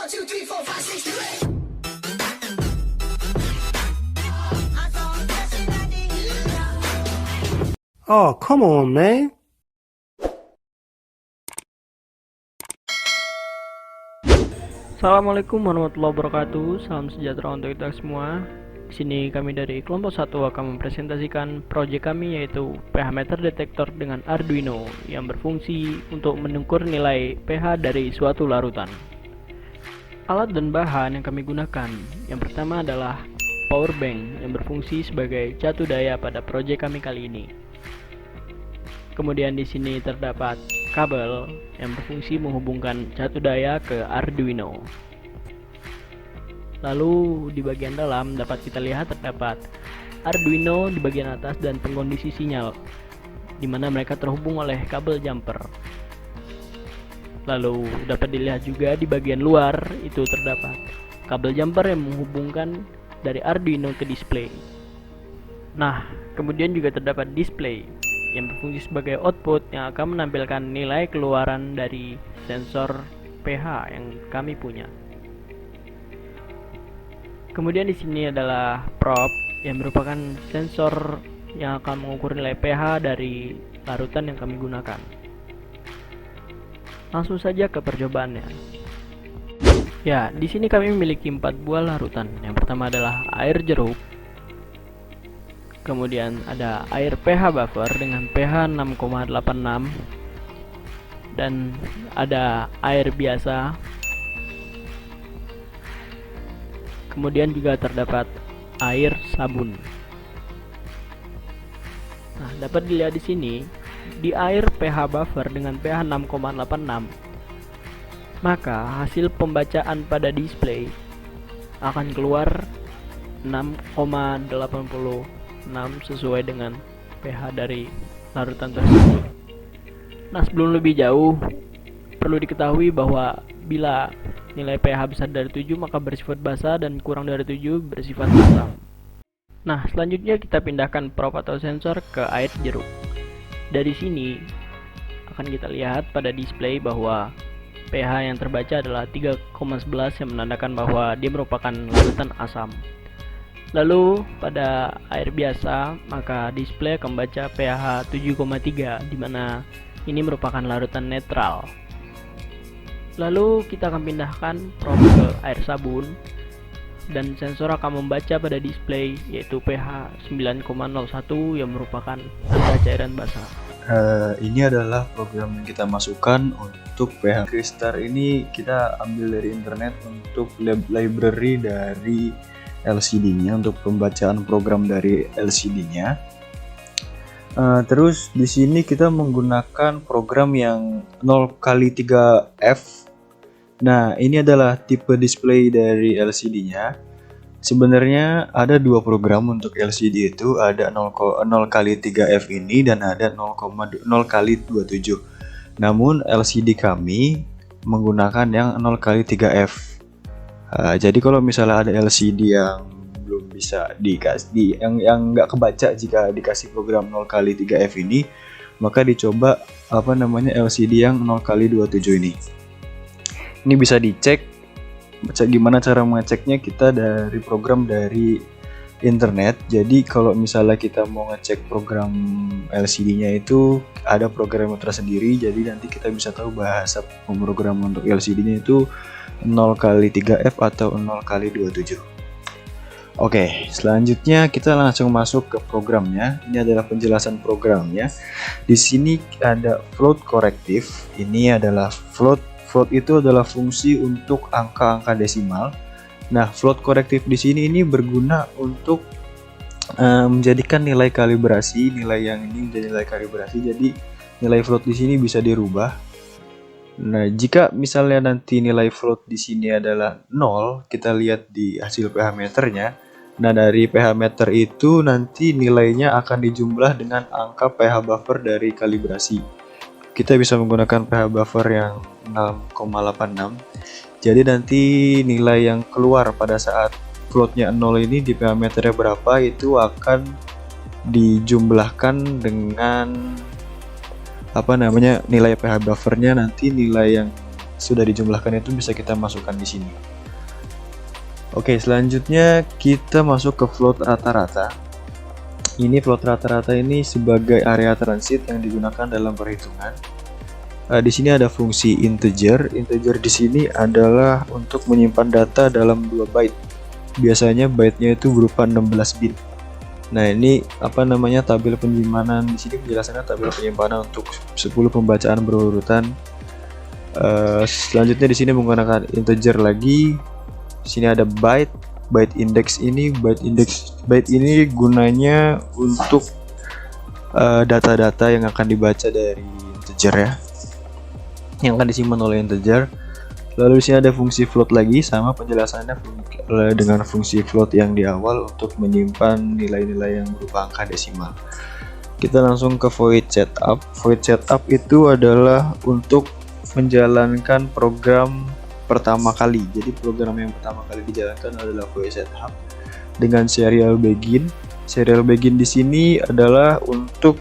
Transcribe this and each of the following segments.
1, 2, 3, 4, 5, 6, 7. Oh, come on, man. Assalamualaikum warahmatullahi wabarakatuh. Salam sejahtera untuk kita semua. Di sini kami dari kelompok 1 akan mempresentasikan proyek kami, yaitu pH meter detektor dengan Arduino yang berfungsi untuk mengukur nilai pH dari suatu larutan. Alat dan bahan yang kami gunakan, yang pertama adalah power bank yang berfungsi sebagai catu daya pada proyek kami kali ini. Kemudian di sini terdapat kabel yang berfungsi menghubungkan catu daya ke Arduino. Lalu di bagian dalam dapat kita lihat terdapat Arduino di bagian atas dan pengkondisi sinyal, di mana mereka terhubung oleh kabel jumper. Lalu dapat dilihat juga di bagian luar itu terdapat kabel jumper yang menghubungkan dari Arduino ke display. Nah, kemudian juga terdapat display yang berfungsi sebagai output yang akan menampilkan nilai keluaran dari sensor pH yang kami punya. Kemudian di sini adalah probe yang merupakan sensor yang akan mengukur nilai pH dari larutan yang kami gunakan. Langsung saja ke percobaannya. Ya, di sini kami memiliki 4 buah larutan. Yang pertama adalah air jeruk. Kemudian ada air pH buffer dengan pH 6,86 dan ada air biasa. Kemudian juga terdapat air sabun. Nah, dapat dilihat di sini di air pH buffer dengan pH 6,86, maka hasil pembacaan pada display akan keluar 6,86 sesuai dengan pH dari larutan tersebut. Nah, sebelum lebih jauh perlu diketahui bahwa bila nilai pH besar dari 7 maka bersifat basa dan kurang dari 7 bersifat asam. Nah, selanjutnya kita pindahkan probe atau sensor ke air jeruk. Dari sini akan kita lihat pada display bahwa pH yang terbaca adalah 3,11 yang menandakan bahwa dia merupakan larutan asam. Lalu pada air biasa maka display akan membaca pH 7,3, di mana ini merupakan larutan netral. Lalu kita akan pindahkan probe ke air sabun dan sensor akan membaca pada display yaitu pH 9,01 yang merupakan tanda cairan basah. Ini adalah program yang kita masukkan untuk pH Kristar. Ini kita ambil dari internet untuk library dari LCD-nya untuk pembacaan program dari LCD-nya. Terus di sini kita menggunakan program yang 0x3F. Nah, ini adalah tipe display dari LCD-nya. Sebenarnya ada dua program untuk LCD itu, ada 0x3F ini dan ada 0x27. Namun LCD kami menggunakan yang 0x3F. Jadi kalau misalnya ada LCD yang belum bisa dikasih, yang nggak kebaca jika dikasih program 0x3F ini, maka dicoba LCD yang 0x27 ini. Ini bisa dicek. Gimana cara mengeceknya? Kita dari program dari internet. Jadi kalau misalnya kita mau ngecek program LCD-nya itu ada program tersendiri. Jadi nanti kita bisa tahu bahasa pemrograman untuk LCD-nya itu 0x3F atau 0x27. Oke, selanjutnya kita langsung masuk ke programnya. Ini adalah penjelasan programnya. Di sini ada float korektif. Ini adalah float itu adalah fungsi untuk angka-angka desimal. Nah, float korektif di sini ini berguna untuk menjadikan nilai kalibrasi, nilai yang ini menjadi nilai kalibrasi. Jadi nilai float di sini bisa dirubah. Nah, jika misalnya nanti nilai float di sini adalah 0, kita lihat di hasil pH meternya. Nah, dari pH meter itu nanti nilainya akan dijumlah dengan angka pH buffer dari kalibrasi. Kita bisa menggunakan pH buffer yang 6,86. Jadi nanti nilai yang keluar pada saat floatnya 0 ini di pH meternya berapa itu akan dijumlahkan dengan nilai pH buffernya, nanti nilai yang sudah dijumlahkan itu bisa kita masukkan di sini. Oke, selanjutnya kita masuk ke float rata-rata. Ini float rata-rata ini sebagai area transit yang digunakan dalam perhitungan. Di sini ada fungsi integer. Integer di sini adalah untuk menyimpan data dalam 2 byte. Biasanya byte-nya itu berupa 16 bit. Nah, ini tabel penyimpanan. Di sini penjelasannya tabel penyimpanan untuk 10 pembacaan berurutan. Selanjutnya di sini menggunakan integer lagi. Di sini ada byte index ini. Byte ini gunanya untuk data-data yang akan dibaca dari integer ya, yang akan disimpan oleh integer. Lalu di sini ada fungsi float lagi, sama penjelasannya dengan fungsi float yang di awal untuk menyimpan nilai-nilai yang berupa angka desimal. Kita langsung ke void setup. Void setup itu adalah untuk menjalankan program pertama kali. Jadi program yang pertama kali dijalankan adalah void setup dengan serial begin. Serial begin di sini adalah untuk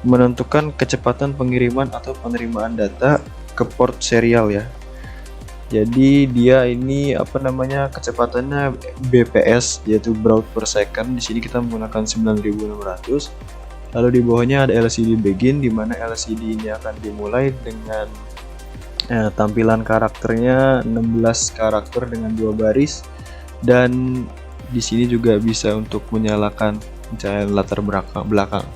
menentukan kecepatan pengiriman atau penerimaan data ke port serial ya. Jadi dia ini kecepatannya BPS, yaitu baud per second. Di sini kita menggunakan 9600. Lalu di bawahnya ada LCD begin, di mana LCD ini akan dimulai dengan tampilan karakternya 16 karakter dengan 2 baris, dan di sini juga bisa untuk menyalakan pencahayaan latar belakang.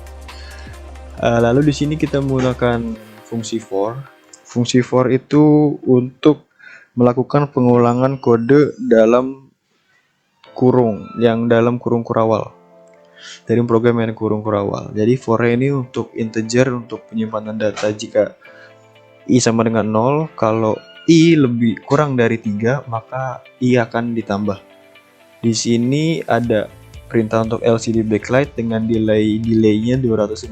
Lalu di sini kita menggunakan fungsi for. Fungsi for itu untuk melakukan pengulangan kode dalam kurung kurawal. Dari program yang kurung kurawal. Jadi for ini untuk integer, untuk penyimpanan data. Jika i sama dengan 0, kalau i lebih kurang dari 3, maka i akan ditambah. Di sini ada perintah untuk LCD backlight dengan delay-nya 250.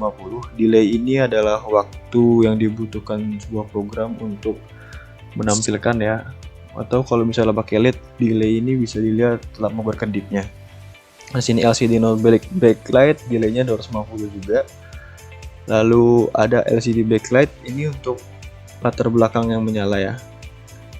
Delay ini adalah waktu yang dibutuhkan sebuah program untuk menampilkan ya, atau kalau misalnya pakai LED, delay ini bisa dilihat telah berkedipnya. Di sini LCD no backlight, delaynya 250 juga. Lalu ada LCD backlight, ini untuk latar belakang yang menyala ya.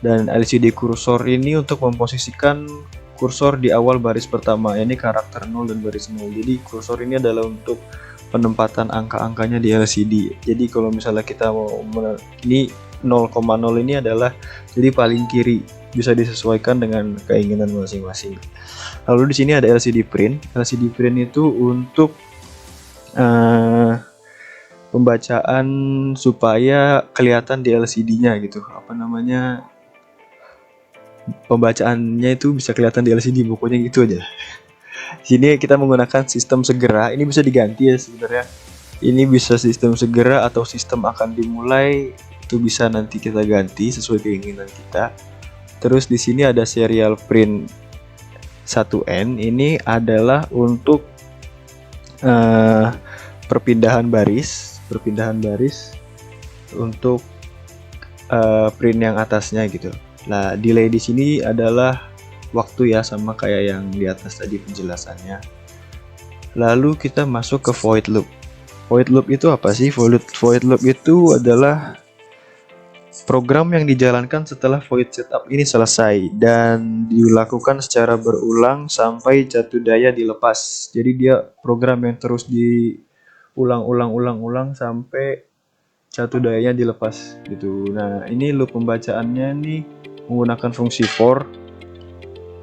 Dan LCD kursor ini untuk memposisikan kursor di awal baris pertama, ini karakter 0 dan baris 0. Jadi kursor ini adalah untuk penempatan angka-angkanya di LCD. Jadi kalau misalnya kita mau ini 0,0 ini adalah jadi paling kiri, bisa disesuaikan dengan keinginan masing-masing. Lalu di sini ada LCD print. LCD print itu untuk pembacaan supaya kelihatan di LCD-nya gitu. Pembacaannya itu bisa kelihatan di LCD, pokoknya gitu aja. Sini kita menggunakan sistem segera. Ini bisa diganti ya sebenarnya. Ini bisa sistem segera atau sistem akan dimulai. Itu bisa nanti kita ganti sesuai keinginan kita. Terus di sini ada serial print 1N. Ini adalah untuk perpindahan baris untuk print yang atasnya gitu. Nah, delay di sini adalah waktu ya, sama kayak yang di atas tadi penjelasannya. Lalu kita masuk ke void loop. Void loop itu apa sih? Void loop itu adalah program yang dijalankan setelah void setup ini selesai dan dilakukan secara berulang sampai jatuh daya dilepas. Jadi dia program yang terus diulang sampai jatuh dayanya dilepas gitu. Nah, ini loop pembacaannya nih menggunakan fungsi for.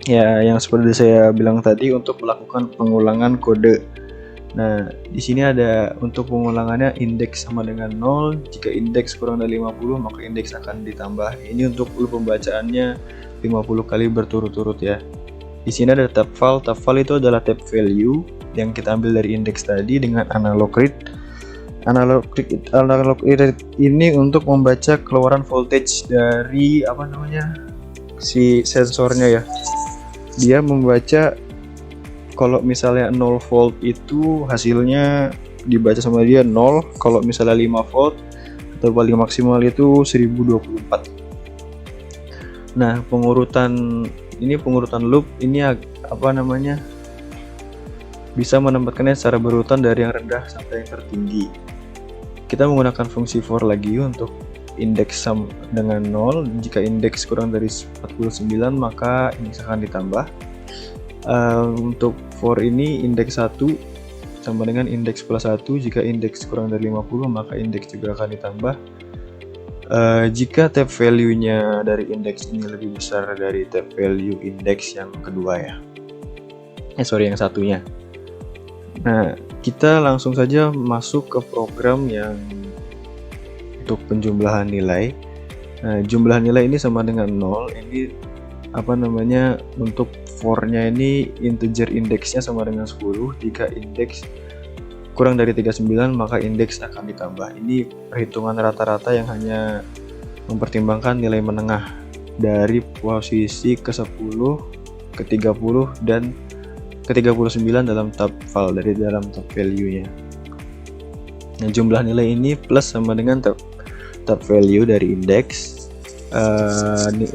Ya, yang seperti saya bilang tadi untuk melakukan pengulangan kode. Nah, di sini ada untuk pengulangannya indeks sama dengan 0. Jika indeks kurang dari 50, maka indeks akan ditambah. Ini untuk loop pembacaannya 50 kali berturut-turut ya. Di sini ada tab file. Tab file itu adalah tab value yang kita ambil dari indeks tadi dengan analog read. Analog read ini untuk membaca keluaran voltage dari si sensornya ya. Dia membaca kalau misalnya 0 volt itu hasilnya dibaca sama dia 0, kalau misalnya 5 volt atau paling maksimal itu 1024. Nah, pengurutan loop ini bisa menempatkannya secara berurutan dari yang rendah sampai yang tertinggi. Kita menggunakan fungsi for lagi untuk indeks sama dengan 0. Jika indeks kurang dari 49 maka indeks akan ditambah. Untuk for ini indeks 1 sama dengan indeks plus 1. Jika indeks kurang dari 50 maka indeks juga akan ditambah. Jika tab value-nya dari indeks ini lebih besar dari tab value indeks yang kedua ya. Yang satunya. Nah, kita langsung saja masuk ke program yang untuk penjumlahan nilai. Nah, jumlah nilai ini sama dengan 0. Ini untuk for-nya ini integer indeksnya sama dengan 10. Jika indeks kurang dari 39 maka indeks akan ditambah. Ini perhitungan rata-rata yang hanya mempertimbangkan nilai menengah dari posisi ke-10, ke-30 dan ke-39 dalam tab file dari dalam tab value-nya. Nah, jumlah nilai ini plus sama dengan tab value dari indeks.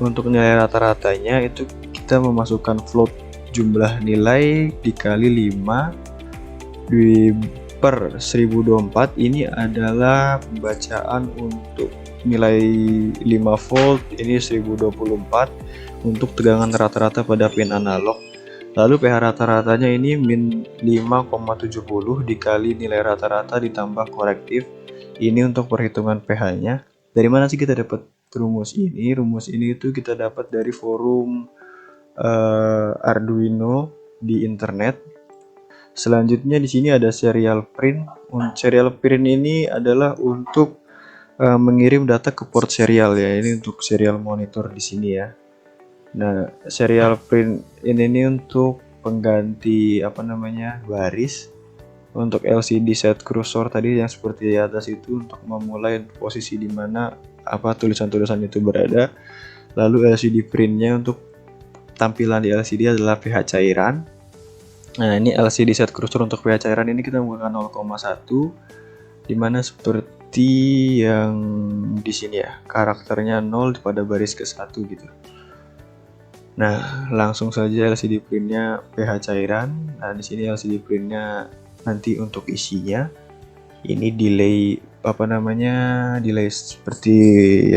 Untuk nilai rata-ratanya itu kita memasukkan float jumlah nilai dikali 5 per 1024. Ini adalah pembacaan untuk nilai 5 volt, ini 1024 untuk tegangan rata-rata pada pin analog. Lalu pH rata-ratanya ini min 5,70 dikali nilai rata-rata ditambah korektif. Ini untuk perhitungan pH-nya. Dari mana sih kita dapat rumus ini? Rumus ini itu kita dapat dari forum Arduino di internet. Selanjutnya di sini ada serial print. Serial print ini adalah untuk mengirim data ke port serial ya. Ini untuk serial monitor di sini ya. Nah, serial print ini untuk pengganti baris. Untuk LCD set cursor tadi yang seperti di atas itu untuk memulai posisi di mana tulisan-tulisan itu berada. Lalu LCD printnya untuk tampilan di LCD adalah pH cairan. Nah, ini LCD set cursor untuk pH cairan ini kita menggunakan 0,1 dimana seperti yang di sini ya, karakternya 0 pada baris ke-1 gitu. Nah, langsung saja LCD printnya pH cairan. Nah, di sini LCD printnya nanti untuk isinya. Ini delay delay seperti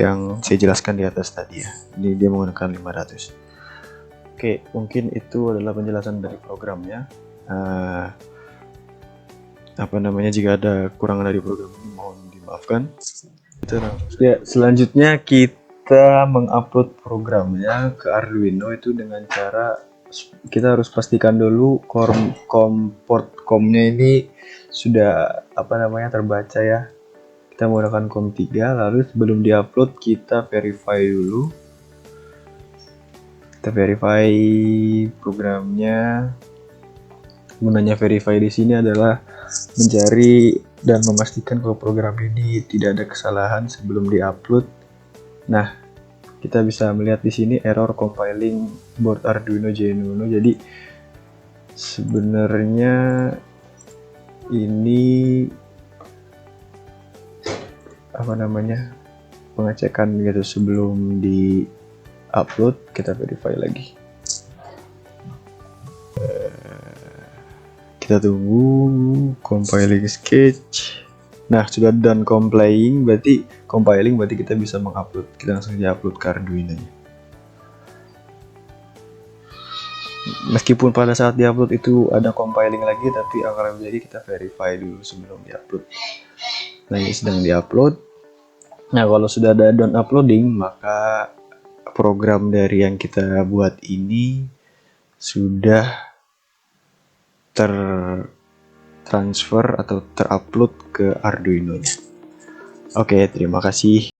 yang saya jelaskan di atas tadi ya. Ini dia menggunakan 500. Oke, mungkin itu adalah penjelasan dari programnya. Jika ada kekurangan dari program ini mohon dimaafkan. Ya, selanjutnya kita mengupload programnya ke Arduino itu dengan cara kita harus pastikan dulu port COM-nya ini sudah terbaca ya. Kita menggunakan COM 3, lalu sebelum diupload kita verify dulu. Kita verify programnya. Gunanya verify di sini adalah mencari dan memastikan kalau program ini tidak ada kesalahan sebelum diupload. Nah, kita bisa melihat di sini error compiling board Arduino Uno. Jadi sebenarnya ini pengecekan gitu sebelum di upload. Kita verify lagi. Kita tunggu compiling sketch. Nah, sudah done compiling berarti kita bisa mengupload. Kita langsung aja upload ke Arduino nya. Meskipun pada saat diupload itu ada compiling lagi, tapi akan lebih jadi kita verify dulu sebelum diupload. Nah, ini sedang diupload. Nah, kalau sudah ada done uploading, maka program dari yang kita buat ini sudah tertransfer atau terupload ke Arduino nya. Oke, terima kasih.